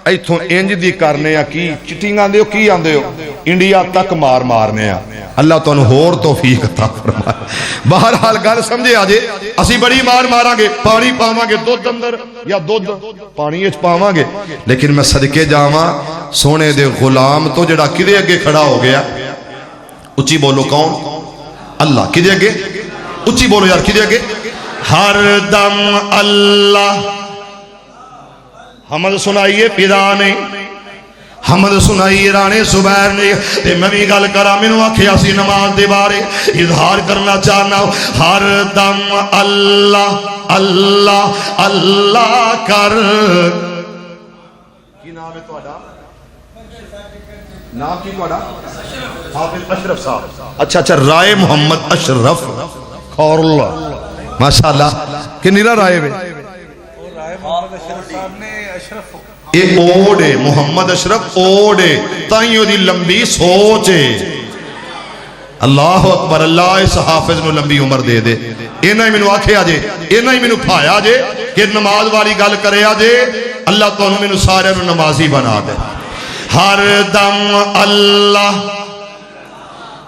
ایتھوں انج دی کرنے ہاں کی چٹنگ آندے ہو کی آندے ہو انڈیا تک مار مارنے ہاں اللہ تو ہور توفیق عطا فرمائے بہرحال گل سمجھے آجے اسی بڑی مار ماراں گے پانی پاواں گے دودھ اندر یا دودھ پانی وچ پاواں گے لیکن میں صدقے جاواں سونے دے غلام تو جڑا کدے اگے کھڑا ہو گیا اچھی بولو کون اللہ کدے اگے اچھی بولو یار کدے اگے ہر دم اللہ حمد سنائیے پیدا نے حمد سنائی رانے زبیر نے تے میں بھی گل کرا میں نے آکھیا سی نماز دے بارے اظہار کرنا چاہنا ہر دم اللہ اللہ اللہ کر کی نام ہے تہاڈا نام کی تہاڈا حافظ اشرف صاحب اچھا اچھا رائے محمد اشرف خور اللہ ماشاءاللہ کہ نیرا رائے میں محمد اشرف صاحب نے اشرف اے اوڑے محمد اشرف اوڑے تائیوں دی لمبی سوچے اللہ اکبر اللہ اس حافظ میں لمبی عمر دے دے اینا ہی میں نے آکھے آجے اینا ہی میں نے پھایا جے کہ نماز والی گل کرے آجے اللہ تو میں نے سارے میں نمازی بنا دے ہر دم اللہ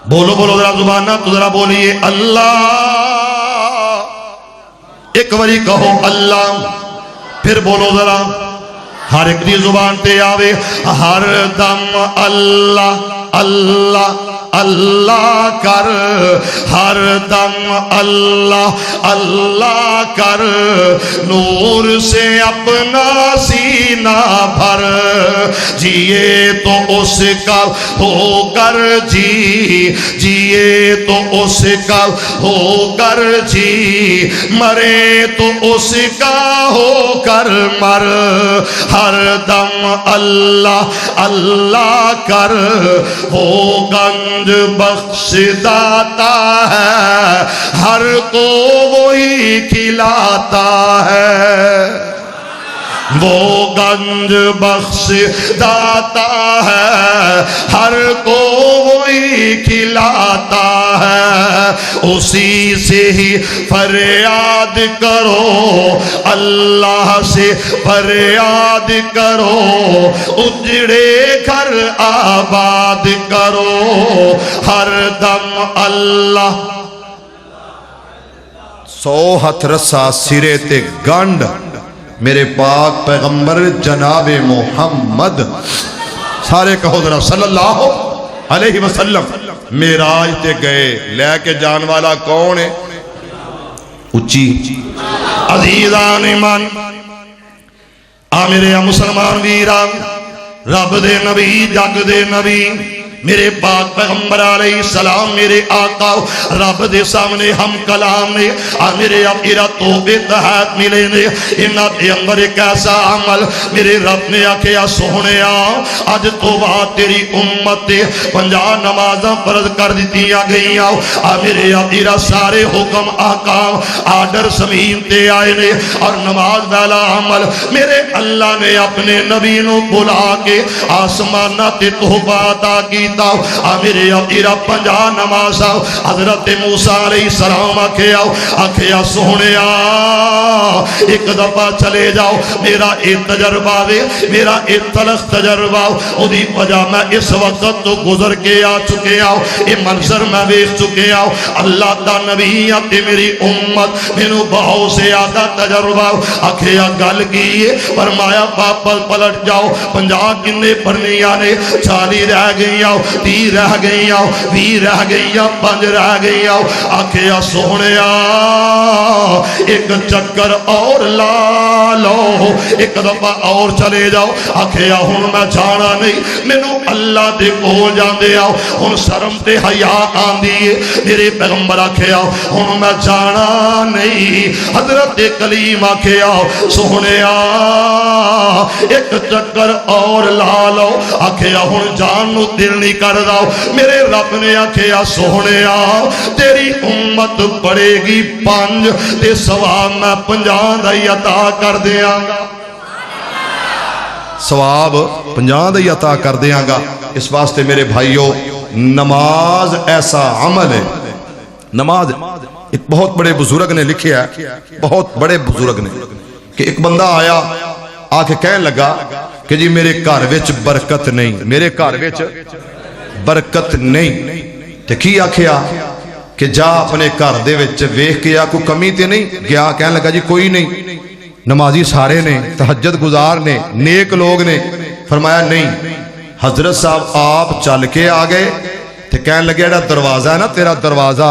بولو بولو ذرا زبانہ تو ذرا بولیے اللہ ایک وری کہو اللہ پھر بولو ذرا ہر ایک دی زبان تے آوے ہر دم اللہ اللہ اللہ کر ہر دم اللہ اللہ کر نور سے اپنا سینہ بھر جیے تو اس کا ہو کر جیے تو اس کا ہو کر جی مرے تو اس کا ہو کر مر ہر دم اللہ اللہ کر ہو گنج بخش داتا ہے ہر کو وہی کھلاتا ہے وہ گنج بخش داتا ہے ہر کو وہی کھلاتا ہے اسی سے ہی فریاد کرو اللہ سے فریاد کرو اجڑے گھر آباد کرو ہر دم اللہ سو ہتھ رسا سرے تے گنڈ میرے پاک پیغمبر جناب محمد سارے کہو ذرا صلی اللہ علیہ وسلم معراج تے گئے لے کے جان والا کون ہے اچھی عزیزان من میرے مسلمان ویران رب دے نبی جگ دے نبی میرے پاک پیغمبر علیہ السلام میرے آقا رب دے سامنے ہم کلام نے میرے آقا توبے تحت ملے نے انہاں دے اندر ایک ایسا عمل میرے رب نے آکھیا سونے آج تو بات تیری امت 50 نمازاں فرض کر دیتیاں گئیاں میرے آقا سارے حکم احکام آرڈر زمین تے آئے نے اور نماز والا عمل میرے اللہ نے اپنے نبی نو بلا کے آسمانہ تے تحفہ عطا کی کیتا میرے آقا 50 نماز حضرت موسیٰ علیہ السلام آکھیا سونیا ایک دفعہ چلے جاؤ میرا ایک تجربہ دے میرا ایک تلخ تجربہ اودی وجہ میں اس وقت تو گزر کے آ چکے یہ منظر میں دیکھ چکے اللہ دا نبی تے میری امت مینوں بہت سے آدھا تجربہ آکھیا گل کی فرمایا واپس پلٹ جاؤ 50 کنے پڑھنیاں نے 40 رہ گئی 30 رہ گئی 20 رہ گئی 5 رہ گئی آکھیا سونیا ایک چکر اور لا لو ایک دفعہ اور چلے جاؤ آکھیا ہن میں جانا نہیں مینوں اللہ دے کول جاندے ہن شرم تے حیا آندی ہے میرے پیغمبر آکھیا ہن میں جانا نہیں حضرت کلیم آکھیا سونیا ایک چکر اور لا لو آکھیا ہن جان نو دل نہیں کردا میرے رب نے آکھیا سونیا تیری امت پڑے گی 5 تے ثواب میں 50 دا عطا کر دیاں گا ثواب 50 دا عطا کر دیاں گا اس واسطے میرے بھائیوں نماز ایسا عمل ہے نماز ایک بہت بڑے بزرگ نے لکھیا ہے بہت بڑے بزرگ نے کہ ایک بندہ آیا آ کے کہنے لگا کہ جی میرے گھر وچ برکت نہیں میرے گھر وچ برکت نہیں تے کی آکھیا کہ جا اپنے گھر دے وچ ویکھ کے کوئی کمی تے نہیں گیا کہنے لگا جی کوئی نہیں نمازی سارے نے تہجد گزار نے نیک لوگ نے فرمایا نہیں حضرت صاحب آپ چل کے آ گئے تے کہنے لگے ایڈا دروازہ ہے نا تیرا دروازہ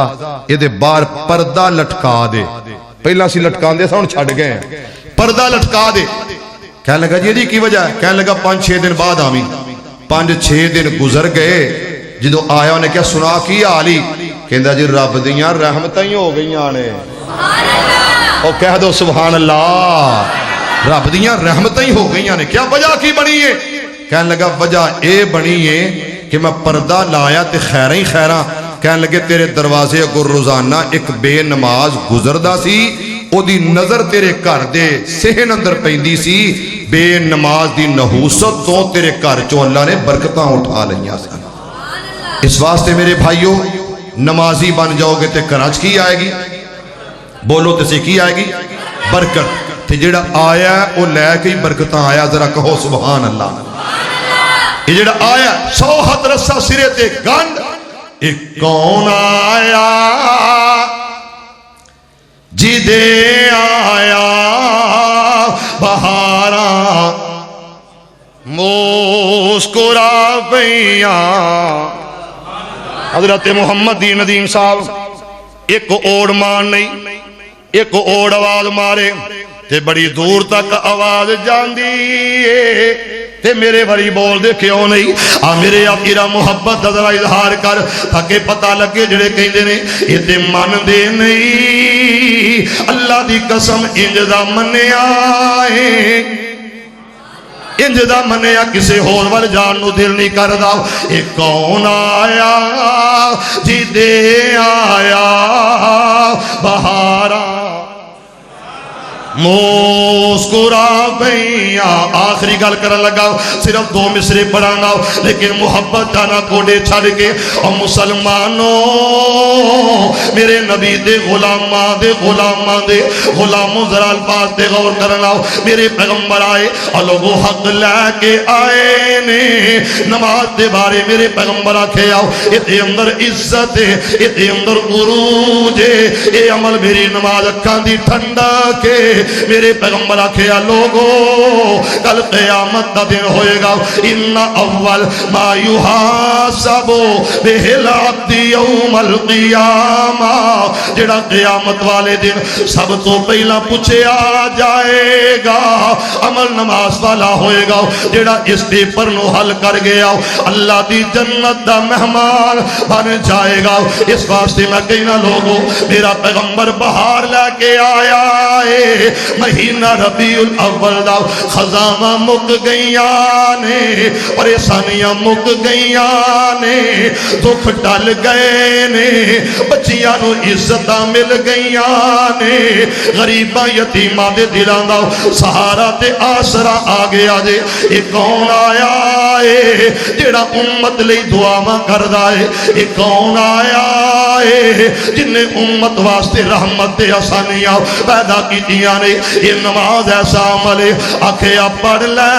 یہ دے باہر پردہ لٹکا دے پہلا سی لٹکان دے ساؤن چھڑ گئے پردہ لٹکا دے کہنے لگا جی کی وجہ ہے کہنے لگا 5-6 دن بعد آمی 5-6 دن گزر گئے جدو آیا انہیں کیا سنا کی آلی کہندہ جی رب دیاں رحمتیں ہی ہو گئی آنے اور کہہ دو سبحان اللہ رب دیاں رحمتیں ہی ہو گئی آنے کیا وجہ کی بنی ہے کہنے لگا وجہ اے بنی ہے کہ میں پردہ لایا تے خیریں ہی خیرہ کہنے لگے تیرے دروازے کو روزانہ ایک بے نماز گزردہ سی او دی نظر تیرے کر دے سہن اندر پیندی سی بے نماز دی نحوست تو تیرے کر چو اللہ نے برکتاں اٹھا لئیاں سن اس واسطے میرے بھائیوں نمازی بن جاؤ گے تے کراچ کی آئے گی بولو تے سے کی آئے گی برکت تے جڑا آیا ہے وہ لے کے برکتاں آیا ذرا کہو سبحان اللہ یہ جڑا آیا 100 ہاتھ رسہ سرے تے گنڈ ایک کون آیا جی دے آیا بہاراں مسکرا پیاں حضرت محمد دین ندیم صاحب ایک اوڑ مان نہیں ایک اوڑ آواز مارے تے بڑی دور تک آواز جاندی تے میرے بھری بول دے کیوں نہیں میرے آقا محبت ذرا اظہار کر تاکہ پتہ لگے جڑے کہندے نے یہ تے من دے نہیں اللہ دی قسم انج دا منیا ہے انج دا منیا کسے ہور ول جان نو دل نہیں کردا اے کون آیا جی دے آیا بہاراں مسکرا پیاں آخری گل کرن لگا صرف 2 مصرے پڑھانا لیکن محبت جانا کوڑے چھڑ کے اور مسلمانوں میرے نبی دے غلاموں ذرا الفاظ دے غور کرنا میرے پیغمبر آئے اور لوگوں حق لے کے آئے نے نماز دے بارے میرے پیغمبر آکھے آؤ اتے اندر عزت ہے اتے اندر عروج ہے اے عمل میری نماز اکھاں دی ٹھنڈا کے میرے پیغمبر آکھیا لوگو کل قیامت دا دن ہوئے گا ان اول ما یحاسب بہ العبد یوم القیامہ جڑا قیامت والے دن سب تو پہلا پوچھا جائے گا عمل نماز والا ہوئے گا جڑا اس پیپر نو حل کر گیا اللہ دی جنت دا مہمان بن جائے گا اس واسطے میں کہنا لوگو میرا پیغمبر بہار لے کے آیا ہے مہینہ ربیع الاول دا خزانہ مک گئیاں نے پریشانیاں مک گئیاں نے دکھ ٹل گئے نے بچیاں نو عزتاں مل گئیاں نے غریباں یتیماں دے دلاں دا سہارا تے آسرا آ گیا جے یہ کون آیا ہے جڑا امت لئی دعاواں کردا ہے یہ کون آیا ہے جن نے امت واسطے رحمت تے آسانیاں پیدا کیتیاں نے یہ نماز ایسا عمل ہے آکھیا پڑھ لے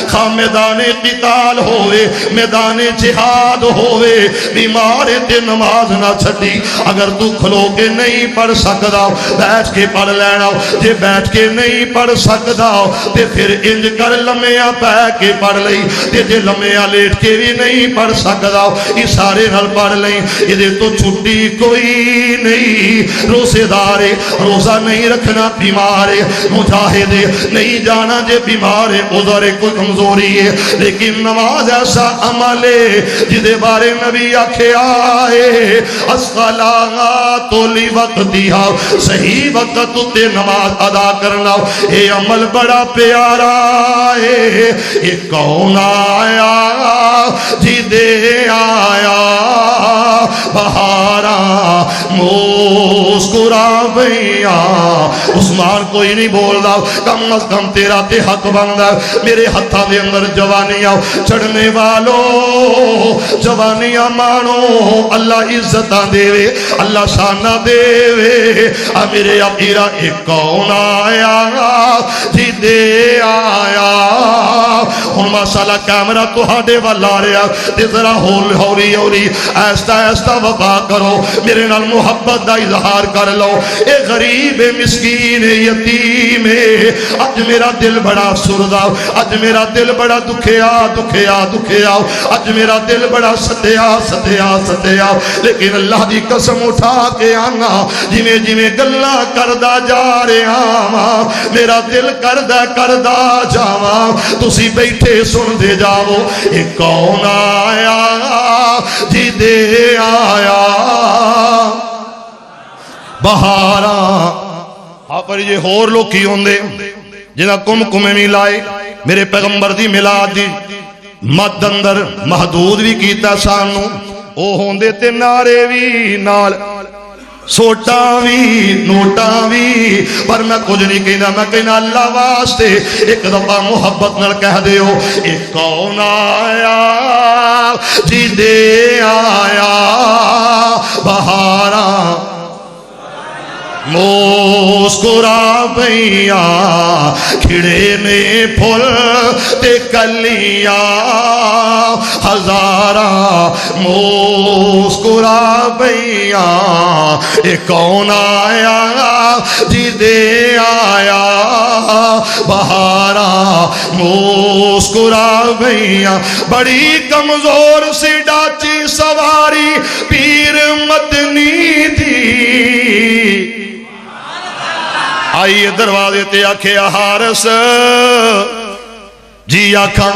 خواہ میدان قتال ہوئے میدان جہاد ہوئے بیمار تے نماز نہ چھڈی اگر تو کھلو کے نہیں پڑھ سکدا بیٹھ کے پڑھ لینا جے بیٹھ کے نہیں پڑھ سکدا تے پھر انج کر لمیاں پہ کے پڑھ لئی تے جے لمیاں لیٹ کے بھی نہیں پڑھ سکدا اشارے نال پڑھ لئی یہ تو چھٹی کوئی نہیں روزے دارے روزہ نہیں رکھنا بیمار مجاہد نہیں جانا جے بیمار عذر کوئی کمزوری ہے لیکن نماز ایسا عمل ہے جدے بارے نبی آکھیا ہے الصلاۃ لوقتھا صحیح وقت تے نماز ادا کرنا یہ عمل بڑا پیارا ہے یہ کون آیا جدے آیا بہارا مسکرا بھیا عثمان کوئی نہیں بولدا کم از کم تیرا تے حق بندا میرے ہتھاں دے اندر جوانیاں چڑھنے والو جوانیاں مانو اللہ عزتاں دے وے اللہ شانہ دے وے میرے اپیرا ایک کون آیا جی دے آیا ہن ماشاءاللہ کیمرہ تہاڈے ول آ رہا تے ذرا ہولی ہولی ایستا ایستا وفا کرو میرے نال محبت دا اظہار کر لو اے غریب مسکین یتیم اج میرا دل بڑا سردا اج میرا دل بڑا دکھیا دکھیا دکھیا اج میرا دل بڑا ستیا ستیا ستیا لیکن اللہ دی قسم اٹھا کے آنا جویں جویں گلاں کردا جا رہا ہاں میرا دل کردا جاواں تسی بیٹھے سن دے جاؤ اے کون آیا جی دے آیا بہارا آپ یہ ہور لوگ کی ہوندے جنہاں کمے ملائے میرے پیغمبر دی میلاد دی مد اندر محدود بھی کیتا سانو او ہوندے تے نعرے بھی نال سوٹاں بھی نوٹاں بھی پر میں کچھ نہیں کہنا میں کہنا اللہ واسطے ایک دفعہ محبت نال کہہ دیو ایک کون آیا جی دے آیا بہارا مسکرا بھیا کھڑے میں پھول تے کلیاں ہزارہ مسکرا بھیا اے کون آیا جی دے آیا بہارا مسکرا بھیا بڑی کمزور سی ڈاچی سواری پیر مدنی دی آئیے دروازے تے آکھیا حارس جی آکھاں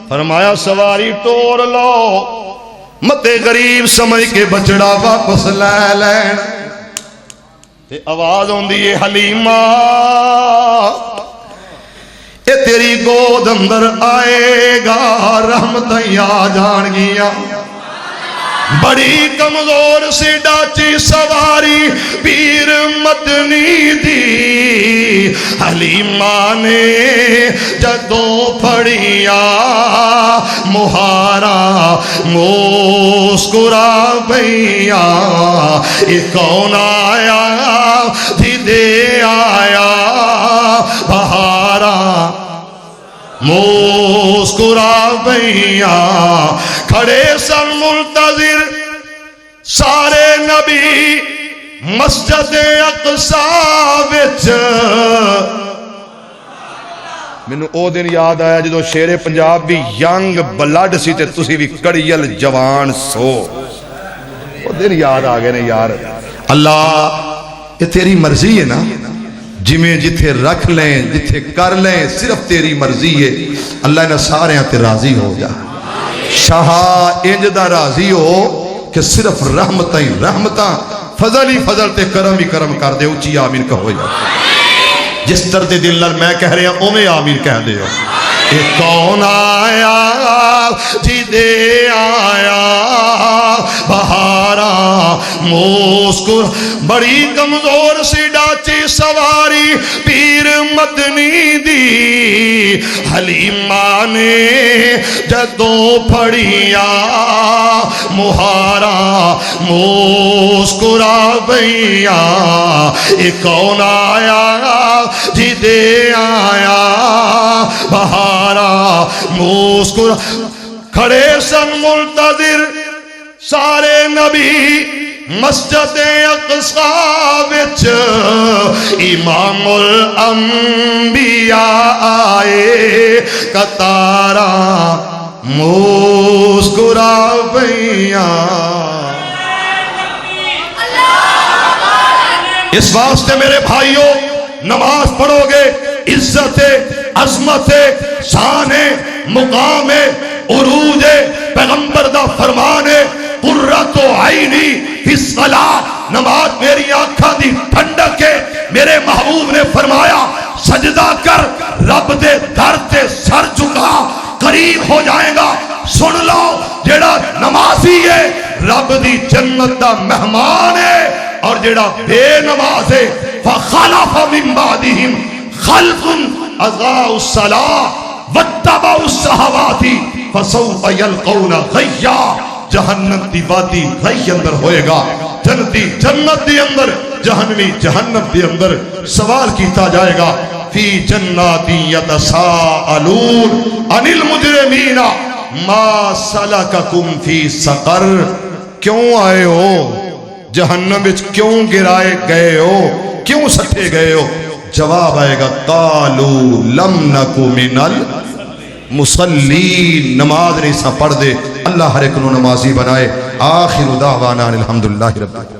فرمایا سواری ٹور لو متے غریب سمجھ کے بچڑا واپس لے لین تے آواز ہوندی ہے حلیمہ اے تیری گود اندر آئے گا رحمتیں آ جان گیاں بڑی کمزور سی ڈاچی سواری پیر مدنی دی حلیمہ نے جدوں پھڑیا مہارا مسکرا بھیا یہ کون آیا جی دے آیا بہارا مسکرا بھیا کھڑے سن منتظر سارے نبی مسجد اقصی وچ مینوں او دن یاد آیا جدو شیر پنجاب بھی ینگ بلڈ سی تے تسی بھی کڑیل جوان سو او دن یاد آ گئے نے یار اللہ یہ تیری مرضی ہے نا جمیں جتھے رکھ لیں جتھے کر لیں صرف تیری مرضی ہے اللہ نے سارے تے راضی ہو جا شاہا انج دا راضی ہو کہ صرف رحمتیں رحمتاں فضل ہی فضل تے کرم ہی کرم کر دے اچھی آمین کہو جا جس درد دل نال میں کہہ رہا اوویں آمین کہہ دیو اے کون آیا جی دے آیا بہارا مسکر بڑی کمزور سی ڈاچی سواری پیر مدنی دی حلیمہ نے جدوں پھڑیا مہارا مسکرا بھیا اے کون آیا جی دے آیا بہارا مسکرا کھڑے سن منتظر سارے نبی مسجد اقصیٰ وچ امام الانبیاء آئے کتارا مسکرا بھیا اس واسطے میرے بھائیوں نماز پڑھو گے عزت عظمت شان مقام عروج پیغمبر دا فرمان قرۃ عینی فی الصلاۃ نماز میری آنکھاں دی ٹھنڈک ہے میرے محبوب نے فرمایا سجدہ کر رب دے در تے سر جھکا قریب ہو جائے گا سن لو جیڑا نمازی ہے رب دی جنت دا مہمان ہے اور جیڑا بے نماز ہے فخلف من بعدہم خلف اضاعوا الصلاۃ واتبعوا الشہوات فسوف یلقون غیا جہنم دی وادی غی اندر ہوئے گا جنتی جنت دی اندر جہنمی جہنم دی اندر سوال کیتا جائے گا فی جنات یتساءلون عن المجرمین ما سلککم فی سقر کیوں آئے ہو جہنم وچ کیوں گرائے گئے ہو کیوں سٹے گئے ہو جواب آئے گا قالوا لم نکو من المصلین نماز نہیں سا پڑھ دے اللہ ہر ایک نو نمازی بنائے آخر دعوانا الحمدللہ رب العالمین